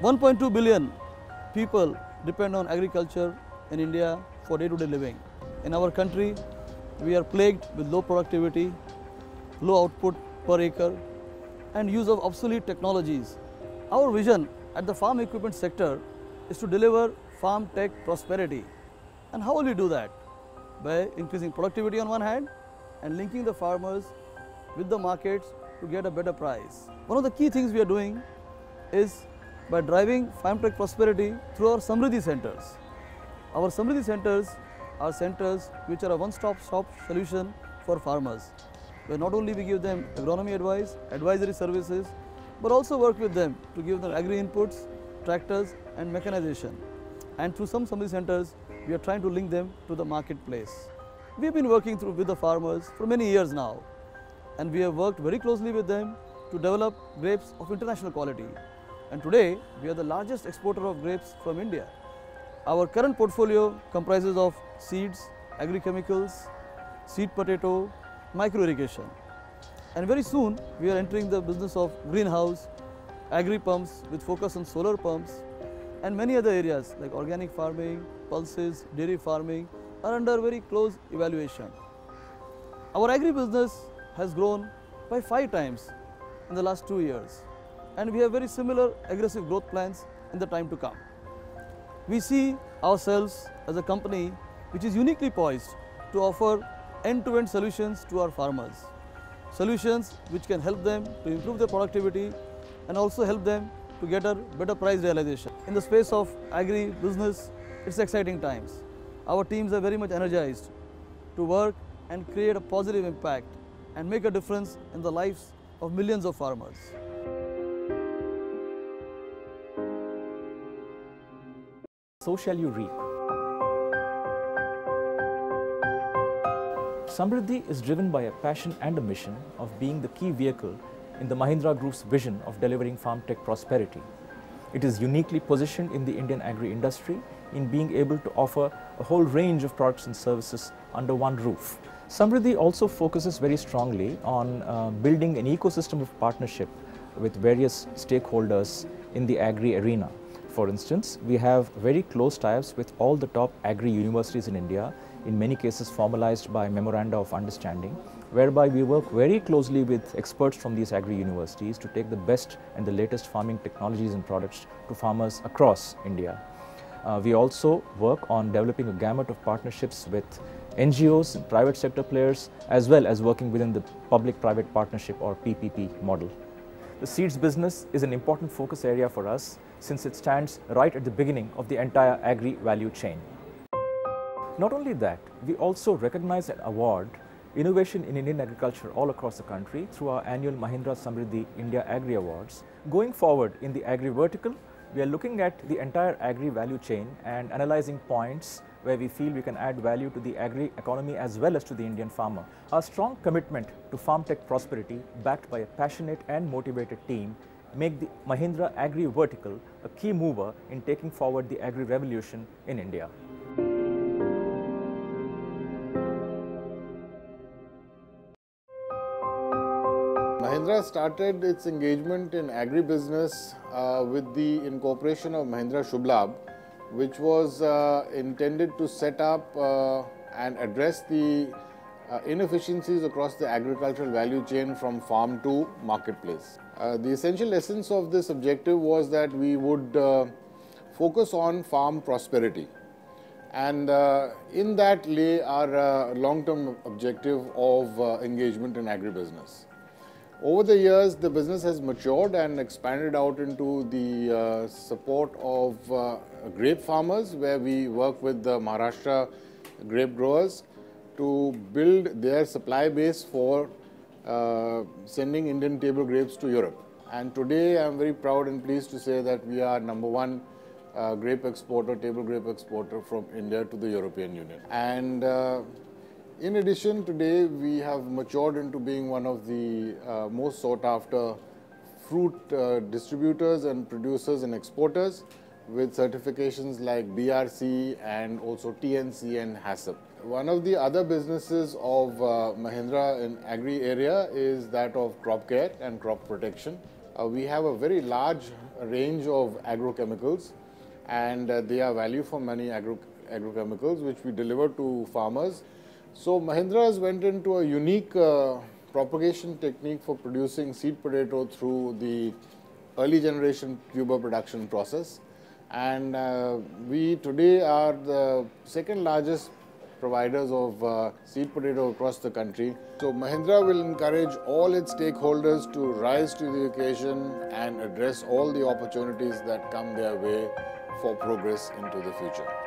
1.2 billion people depend on agriculture in India for day-to-day living. In our country, we are plagued with low productivity, low output per acre, and use of obsolete technologies. Our vision at the farm equipment sector is to deliver farm tech prosperity. And how will we do that? By increasing productivity on one hand and linking the farmers with the markets to get a better price. One of the key things we are doing is by driving farm tech prosperity through our Samriddhi centers. Our Samriddhi centers are centers which are a one-stop shop solution for farmers, where not only we give them agronomy advice, advisory services, but also work with them to give them agri inputs, tractors and mechanization. And through some Samriddhi centers, we are trying to link them to the marketplace. We have been working with the farmers for many years now, and we have worked very closely with them to develop grapes of international quality. And today, we are the largest exporter of grapes from India. Our current portfolio comprises of seeds, agri-chemicals, seed potato, micro-irrigation. And very soon, we are entering the business of greenhouse, agri-pumps with focus on solar pumps, and many other areas like organic farming, pulses, dairy farming are under very close evaluation. Our agri-business has grown by 5 times in the last 2 years. and we have very similar aggressive growth plans in the time to come. We see ourselves as a company which is uniquely poised to offer end-to-end solutions to our farmers. Solutions which can help them to improve their productivity and also help them to get a better price realization. In the space of agri-business, it's exciting times. Our teams are very much energized to work and create a positive impact and make a difference in the lives of millions of farmers. So shall you reap. Samriddhi is driven by a passion and a mission of being the key vehicle in the Mahindra Group's vision of delivering farm tech prosperity. It is uniquely positioned in the Indian agri-industry in being able to offer a whole range of products and services under one roof. Samriddhi also focuses very strongly on building an ecosystem of partnership with various stakeholders in the agri arena. For instance, we have very close ties with all the top agri universities in India, in many cases formalized by memoranda of understanding, whereby we work very closely with experts from these agri universities to take the best and the latest farming technologies and products to farmers across India. We also work on developing a gamut of partnerships with NGOs and private sector players, as well as working within the public-private partnership or PPP model. The seeds business is an important focus area for us since it stands right at the beginning of the entire agri value chain. Not only that, we also recognize and award innovation in Indian agriculture all across the country through our annual Mahindra Samriddhi India Agri Awards. Going forward in the agri vertical, we are looking at the entire agri value chain and analyzing points where we feel we can add value to the agri economy as well as to the Indian farmer. Our strong commitment to farm tech prosperity, backed by a passionate and motivated team, make the Mahindra Agri vertical a key mover in taking forward the agri revolution in India. Mahindra started its engagement in agribusiness with the incorporation of Mahindra Shubh Labh, which was intended to set up and address the inefficiencies across the agricultural value chain from farm to marketplace. The essential essence of this objective was that we would focus on farm prosperity, and in that lay our long-term objective of engagement in agribusiness. Over the years, the business has matured and expanded out into the support of grape farmers, where we work with the Maharashtra grape growers to build their supply base for sending Indian table grapes to Europe. And today, I am very proud and pleased to say that we are #1 grape exporter, table grape exporter from India to the European Union. And in addition, today we have matured into being one of the most sought after fruit distributors and producers and exporters, with certifications like BRC and also TNC and HACCP. One of the other businesses of Mahindra in agri area is that of crop care and crop protection. We have a very large range of agrochemicals, and they are value for money agrochemicals which we deliver to farmers. So Mahindra went into a unique propagation technique for producing seed potato through the early generation tuber production process, and we today are the second largest providers of seed potato across the country. So Mahindra will encourage all its stakeholders to rise to the occasion and address all the opportunities that come their way for progress into the future.